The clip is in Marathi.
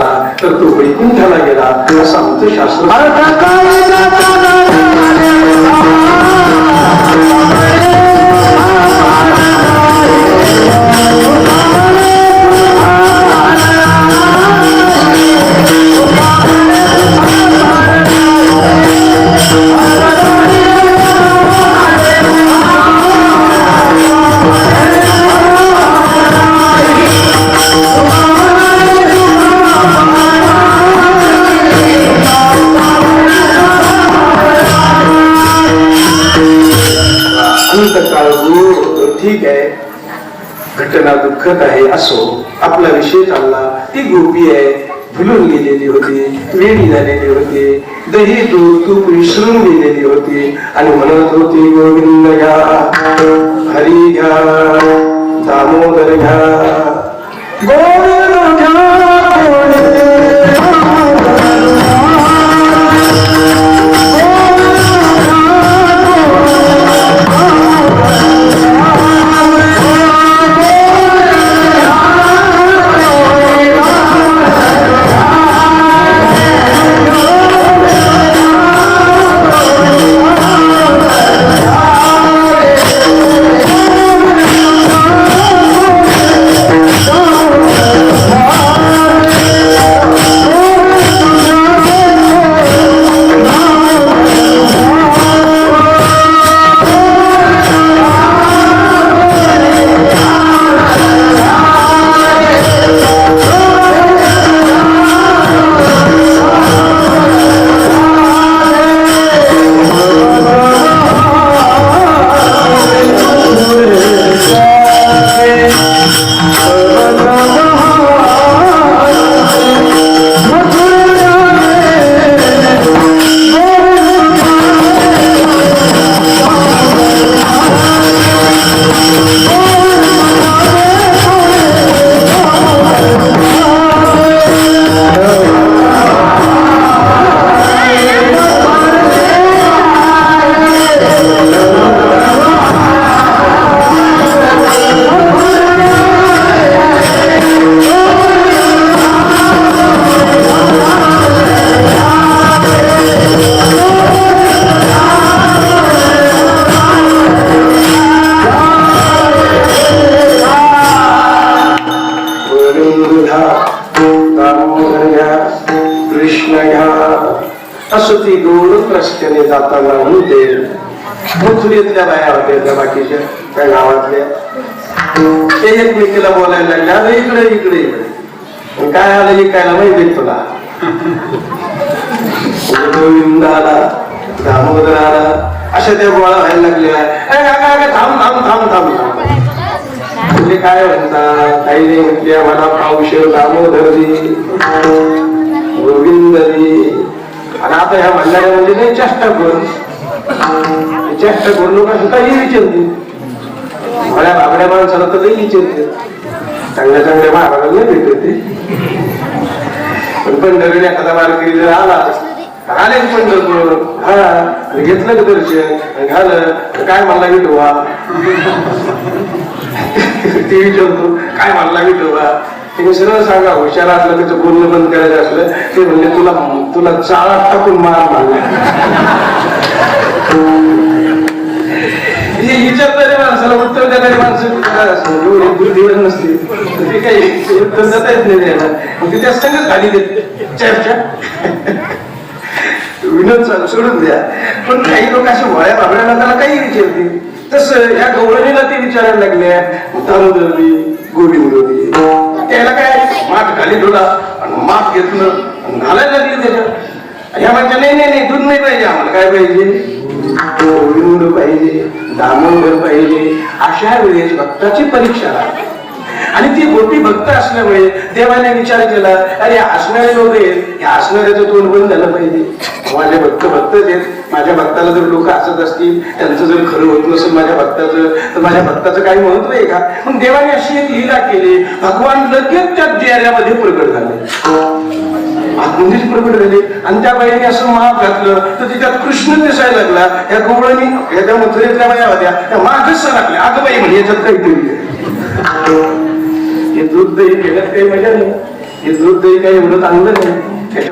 झाला तर तो वैकुंठाला गेला असं आमचं शास्त्र. ठीक आहे, घटना दुःखद आहे असो, आपला विषय चालला. ती गोपी आहे, भुलून गेलेली होती, वेडी झालेली होती, दही दूध तूप विसरून गेलेली होती आणि म्हणत होती गोविंद घ्या, हरी घ्या, दामोदर घ्या, गोविंद घ्या. असं ती दोन रस्त्याने जाताना म्हणते. मथुरेतल्या बाया होत्या त्या बाकीच्या त्या गावातल्या, ते एकमेकीला बोलायला लागले, अरे इकडे इकडे इकडे काय आलं इकायला माहिती तुला. गोविंद आला, दामोदर आला, अशा त्या गोळा व्हायला लागल्या. थांब थांब थांब थांब थांब म्हणजे काय म्हणतात, काही नाही म्हटल्या, मला पावशे दामोदर दे, गोविंद दे. आणि आता ह्या म्हणणाऱ्या म्हणजे नाही चेष्टा करून लोक असं काही विचारते, भड्या बाबड्या माणसाला तर काही विचारते, चांगल्या चांगल्या महाराजांना नाही भेटते. पण पंढरीने एखादा वारकरी जर आला, आले पंढरपूर, हा घेतलं का दर्शन, झालं काय म्हणला विठोबा, ते विचारतो काय म्हणला विठोबा. ते सरळ सांगा, हुशार असलं त्याचं बोलणं बंद करायचं असलं ते म्हणजे तुला तुला चाळा टाकून मार मारला. विचारणारे माणसाला उत्तर देणारी माणसं एवढी बुद्धिवर नसते, ते काही उत्तर देता येत नाही द्यायला, मग ते त्या संगच खाली देते चर्चा. विनोद सोडून द्या. पण काही लोक असे वळ्या बाबड्याला त्याला काही विचारते. तसं या गवळणीला ते विचारायला लागल्या, दामोदर दे, गोविंद दे. त्याला काय माठ खाली ठेवला आणि माठ घेतलं घालायला लागली त्याच्यात. ह्या म्हणजे नाही नाही नाही दूध नाही पाहिजे आम्हाला, काय पाहिजे, गोविंद पाहिजे, दामोदर पाहिजे. अशा वेळेस भक्ताची परीक्षा लागते. आणि ती गोपी भक्त असल्यामुळे देवाने विचार केला, अरे हसणारे लोक आहेत, या हसणाऱ्याचं तोंड बंद झालं पाहिजे. माझे भक्त भक्तच आहेत, माझ्या भक्ताला जर लोक हसत असतील, त्यांचं जर खरं होत नसेल माझ्या भक्ताचं, तर माझ्या भक्ताचं काही महत्व आहे का. मग देवाने अशी एक लीला केली, भगवान लगेच त्या चेहऱ्यामध्ये प्रकट झाले, आतमध्येच प्रकट झाले. आणि त्या बाईने असं माप घातलं तर तिच्यात कृष्ण दिसायला लागला. या गवळणी ह्या त्या मथुरेतल्या बाया होत्या, त्या मागच सरकल्या, अगं बाई म्हणजे याच्यात काहीतरी हे दूध दही घेण्यात काही मजा नाही. हे दूध दही काही एवढं चांगलं नाही.